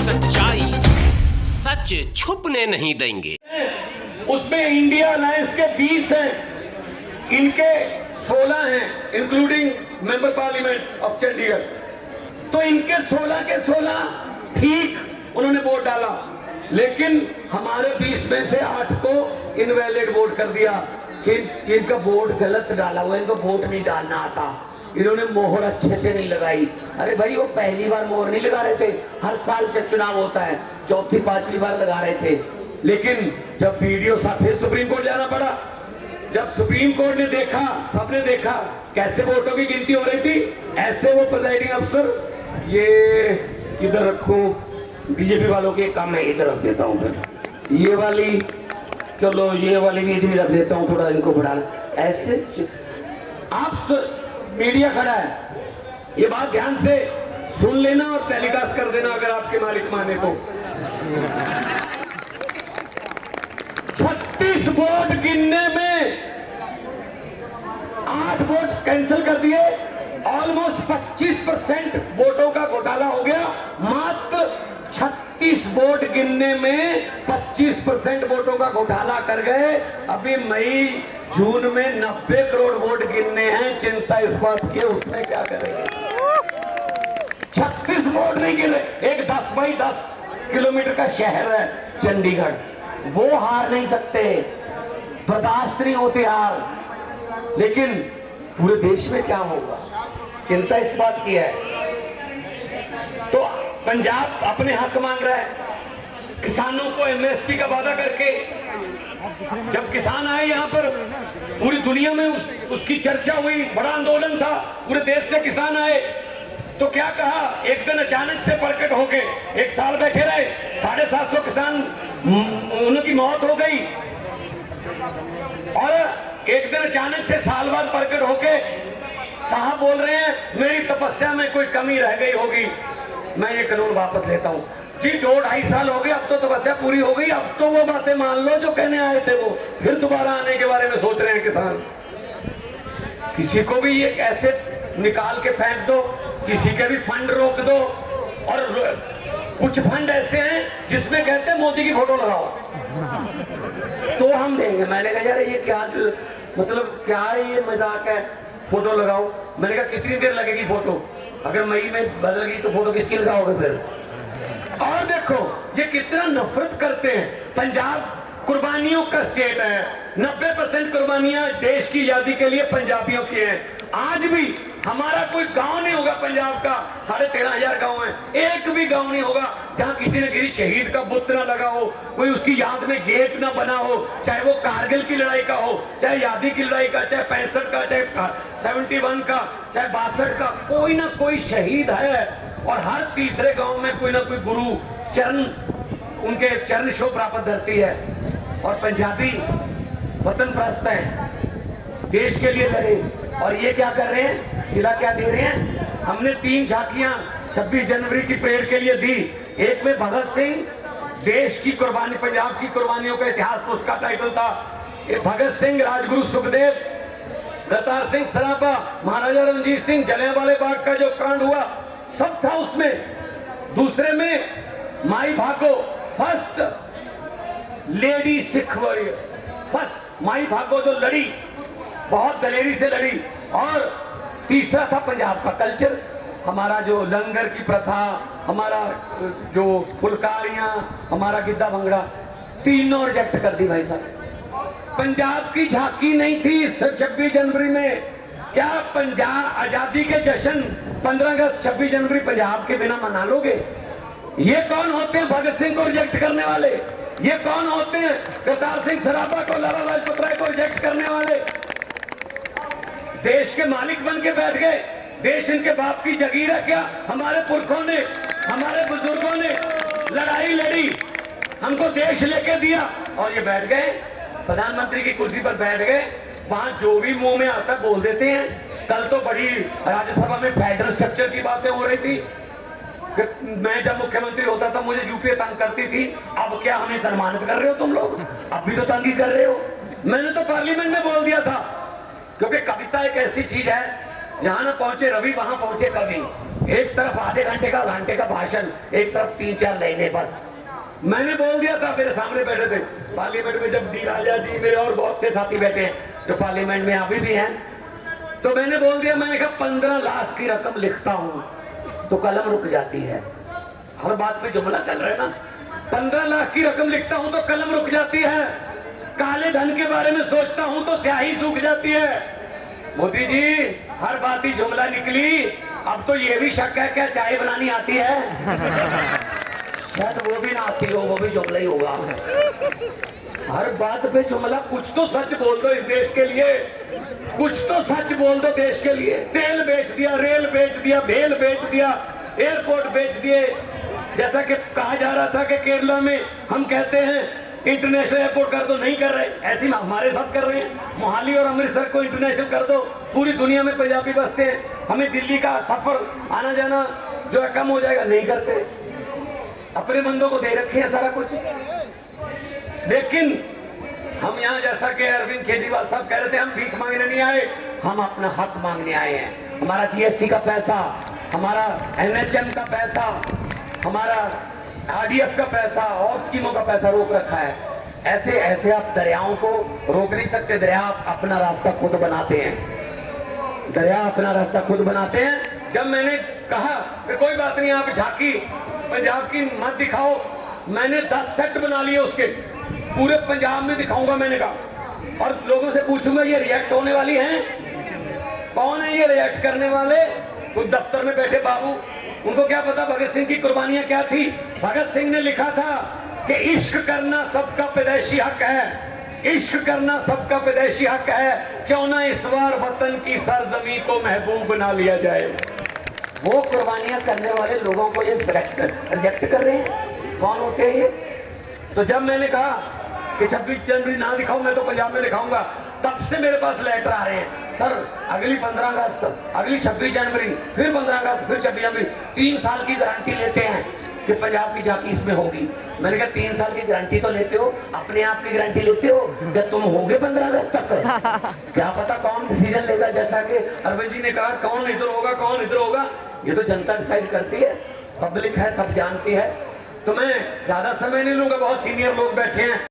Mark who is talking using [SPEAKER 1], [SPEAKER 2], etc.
[SPEAKER 1] सच्चाई सच छुपने नहीं देंगे।
[SPEAKER 2] उसमें इंडिया अलायंस के 20 हैं, इनके 16 हैं, including member parliament of Chandigarh. तो इनके 16 के 16 ठीक उन्होंने वोट डाला, लेकिन हमारे 20 में से 8 को इनवैलिड वोट कर दिया कि इनका वोट गलत डाला हुआ, इनको वोट नहीं डालना आता, इन्होंने मोहर अच्छे से नहीं लगाई। अरे भाई, वो पहली बार मोहर नहीं लगा रहे थे, हर साल जब चुनाव होता है चौथी पांचवी बार लगा रहे थे। लेकिन जब वीडियो साथ फिर सुप्रीम कोर्ट जाना पड़ा, जब सुप्रीम कोर्ट ने देखा, सबने देखा कैसे वोटों की गिनती हो रही थी, ऐसे वो प्रिजाइडिंग अफसर ये इधर रखो, बीजेपी वालों के काम है इधर रख देता हूँ, फिर ये वाली चलो ये वाली भी इधर रख देता हूँ, थोड़ा इनको बढ़ा। ऐसे आप मीडिया खड़ा है, ये बात ध्यान से सुन लेना और टेलीकास्ट कर देना अगर आपके मालिक माने तो। 36 वोट गिनने में 8 वोट कैंसिल कर दिए, ऑलमोस्ट 25% वोटों का घोटाला हो गया। मात्र 36 वोट गिनने में 25% वोटों का घोटाला कर गए। अभी मई जून में 90 करोड़ वोट गिनने हैं, चिंता इस बात की है उसमें क्या करेंगे। 36 वोट नहीं गिने, एक 10 बाई 10 किलोमीटर का शहर है चंडीगढ़, वो हार नहीं सकते, बर्दाश्त नहीं होती हार। लेकिन पूरे देश में क्या होगा, चिंता इस बात की है। तो पंजाब अपने हक मांग रहा है, किसानों को एमएसपी का वादा करके, जब किसान आए यहाँ पर पूरी दुनिया में उसकी चर्चा हुई, बड़ा आंदोलन था, पूरे देश से किसान आए, तो क्या कहा, एक दिन अचानक से प्रकट होके 1 साल बैठे रहे, 750 किसान उनकी मौत हो गई, और एक दिन अचानक से साल बाद प्रकट होके साहब बोल रहे हैं मेरी तपस्या में कोई कमी रह गई होगी, मैं ये कानून वापस लेता हूं। जी 2-2.5 साल हो गए, अब तो तपस्या पूरी हो गई, अब तो वो बातें मान लो जो कहने आए थे, वो फिर दोबारा आने के बारे में सोच रहे हैं किसान। किसी को भी ये ऐसे निकाल के फेंक दो, किसी के भी फंड रोक दो, और कुछ फंड ऐसे हैं जिसमें कहते हैं मोदी की फोटो लगाओ तो हम देंगे। मैंने कहा यार ये क्या, मतलब क्या ये मजाक है, फोटो लगाओ। मैंने कहा कितनी देर लगेगी फोटो, अगर मई में बदल गई तो फोटो किसकी लगाओगे फिर। और देखो ये कितना नफरत करते हैं। पंजाब कुर्बानियों का स्टेट है, 90% कुर्बानियां देश की आजादी के लिए पंजाबियों की हैं। आज भी हमारा कोई गांव नहीं होगा पंजाब का, 13,500 गांव है, एक भी गांव नहीं होगा जहां किसी ने किसी शहीद का बुत ना लगा हो, कोई उसकी याद में गेट ना बना हो, चाहे वो कारगिल की लड़ाई का हो, चाहे आजादी की लड़ाई का, चाहे 65 का, चाहे 71 का, चाहे 62 का, कोई ना कोई शहीद है। और हर तीसरे गांव में कोई ना कोई गुरु चरण, उनके चरण शो प्राप्त धरती है। और पंजाबी वतन प्रस्त है, देश के लिए लड़े, और ये क्या कर रहे हैं, सिला क्या दे रहे हैं। हमने 3 झांकियां 26 जनवरी की परेड के लिए दी, एक में भगत सिंह देश की कुर्बानी, पंजाब की कुर्बानियों का इतिहास, उसका टाइटल था। भगत सिंह, राजगुरु सुखदेव, करतार सिंह सराभा, महाराजा रणजीत सिंह, जलियांवाला बाग का जो कांड हुआ सब था उसमें। दूसरे में माई भागो, first lady Sikh warrior, first my भागो जो लड़ी, बहुत दलेरी से लड़ी। और तीसरा था पंजाब का कल्चर, हमारा जो लंगर की प्रथा, हमारा जो फुलकारियां, हमारा गिद्दा भंगड़ा, तीनों रिजेक्ट कर दी भाई साहब। पंजाब की झांकी नहीं थी 26 जनवरी में। क्या पंजाब आजादी के जश्न 15 अगस्त 26 जनवरी पंजाब के बिना मना लोगे? ये कौन होते हैं भगत सिंह को रिजेक्ट करने वाले? ये कौन होते हैं करतार सिंह सराभा को, लाला लाजपत राय को रिजेक्ट करने वाले? देश के मालिक बन के बैठ गए, देश इनके बाप की जगीर है क्या? हमारे पुरखों ने, हमारे बुजुर्गों ने लड़ाई लड़ी, हमको देश लेके दिया, और ये बैठ गए प्रधानमंत्री की कुर्सी पर बैठ गए, वहां जो भी मुंह में आता बोल देते हैं। कल तो बड़ी राज्यसभा में फेडरल स्ट्रक्चर की बातें हो रही थी, मैं जब मुख्यमंत्री होता था मुझे यूपीए तंग करती थी, अब क्या हमें सम्मानित कर रहे हो तुम लोग? अब भी तो तंग ही कर रहे हो। मैंने तो पार्लियामेंट में बोल दिया था, क्योंकि कविता एक ऐसी चीज है, जहां ना पहुंचे रवि वहां पहुंचे कवि। एक तरफ आधे घंटे का भाषण, एक तरफ 3-4 लाइनें बस। मैंने बोल दिया था, मेरे सामने बैठे थे पार्लियामेंट में, जब डी राजा जी मेरे और बहुत से साथी बैठे हैं जो पार्लियामेंट में अभी भी हैं, तो मैंने बोल दिया, मैंने कहा 15 लाख की रकम लिखता हूं तो कलम रुक जाती है। हर बात पे जुमला चल रहा है ना, 15 लाख की रकम लिखता हूं तो कलम रुक जाती है, काले धन के बारे में सोचता हूं तो स्याही सूख जाती है। मोदी जी हर बात ही जुमला निकली, अब तो ये भी शक है क्या चाय बनानी आती है? शायद वो भी ना आती हो, वो भी जुमला ही होगा। हर बात पे जुमला, कुछ तो सच बोल दो इस देश के लिए, कुछ तो सच बोल दो देश के लिए। तेल बेच दिया, रेल बेच दिया, भेल बेच दिया, एयरपोर्ट बेच दिए। जैसा कि कहा जा रहा था कि केरला में हम कहते हैं इंटरनेशनल एयरपोर्ट कर दो, नहीं कर रहे, ऐसे हमारे साथ कर रहे हैं। मोहाली और अमृतसर को इंटरनेशनल कर दो, पूरी दुनिया में पंजाबी बसते हैं, हमें दिल्ली का सफर आना जाना जो है कम हो जाएगा, नहीं करते। अपने बंदों को दे रखे हैं सारा कुछ। लेकिन हम यहाँ, जैसा कि अरविंद केजरीवाल साहब कह रहे थे, हम भीख मांगने नहीं आए, हम अपना हक मांगने आए हैं। हमारा जीएसटी का पैसा, हमारा एनएचएम का पैसा, हमारा आरडीएफ का पैसा और स्कीमों का पैसा रोक रखा है। ऐसे ऐसे आप दरियाओं को रोक नहीं सकते। दरिया अपना रास्ता खुद बनाते हैं, दरिया अपना रास्ता खुद बनाते हैं। जब मैंने कहा कि कोई बात नहीं, आप झांकी पंजाब की मत दिखाओ, मैंने 10 सेट बना लिए उसके, पूरे पंजाब में दिखाऊंगा मैंने कहा, और लोगों से पूछूंगा ये रिएक्ट होने वाली हैं, कौन है ये रिएक्ट करने वाले? कुछ दफ्तर में बैठे बाबू, उनको क्या पता भगत सिंह की कुर्बानियां क्या थी। भगत सिंह ने लिखा था कि इश्क करना सबका पैदाइशी हक है, इश्क करना सबका पैदाइशी हक है, क्यों ना इस बार वतन की सरजमी को महबूब बना लिया जाए। वो कुर्बानियां करने वाले लोगों को ये रिजेक्ट कर रहे हैं, कौन होते हैं ये? तो जब मैंने कहा कि 26 जनवरी ना दिखाओ, मैं तो पंजाब में दिखाऊंगा, तब से मेरे पास लेटर आ रहे हैं, सर अगली 15 अगस्त, अगली 26 जनवरी, फिर 15 अगस्त, फिर 26 जनवरी, 3 साल की गारंटी लेते हैं कि पंजाब की झांकी इसमें होगी। मैंने कहा 3 साल की गारंटी तो लेते हो, अपने आप की गारंटी लेते हो क्या तुम होगे 15 अगस्त तक? क्या पता कौन डिसीजन लेगा, जैसा कि अरविंद जी ने कहा कौन इधर होगा, कौन इधर होगा, ये तो जनता डिसाइड करती है, पब्लिक है, सब जानती है। तो मैं ज्यादा समय नहीं लूंगा, बहुत सीनियर लोग बैठे हैं,